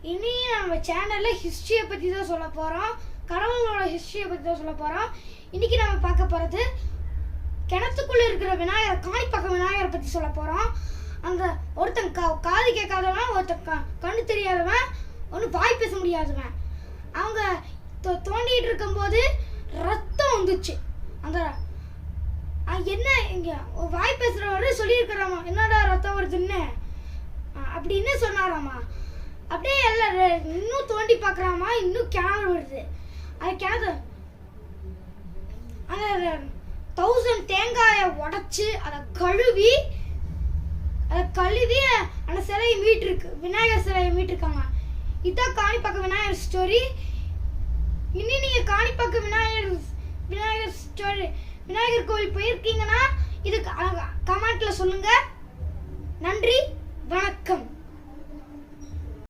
இனி நம்ம சேனல்ல ஹிஸ்டரியை பற்றி தான் சொல்ல போகிறோம். கடவுளோட ஹிஸ்டரியை பற்றி தான் சொல்ல போகிறோம். இன்றைக்கி நம்ம பார்க்க போகிறது கிணத்துக்குள்ளே இருக்கிற விநாயகர், காணிப்பாக்கம் விநாயகரை பற்றி சொல்ல போகிறோம். அந்த ஒருத்தன் காது கேட்காதவன், ஒருத்தன் கண்ணு தெரியாதவன், ஒன்றும் வாய் பேச முடியாதவன், அவங்க தோண்டிகிட்டு இருக்கும்போது ரத்தம் வந்துச்சு. அந்த என்ன இங்கே வாய் பேசுகிறவரு சொல்லியிருக்கிறாமா, என்னடா ரத்தம் வருதுன்னு அப்படின்னு சொன்னாராமா. அப்படியே எல்லாம் இன்னும் தோண்டி பார்க்குறாமா, இன்னும் கிணறு வருது. அது கிணறு அந்த 1000 தேங்காயை உடச்சி அதை கழுவி அந்த சிலையை மீட்டிருக்கு, விநாயகர் சிலையை மீட்டிருக்காங்க. இதுதான் காணிப்பாக்கம் விநாயகர் ஸ்டோரி. இனி நீங்கள் காணிப்பாக்கம் விநாயகர் ஸ்டோரி விநாயகர் கோவில் போயிருக்கீங்கன்னா இதுக்கு கமெண்ட்ல சொல்லுங்க. நன்றி, வணக்கம்.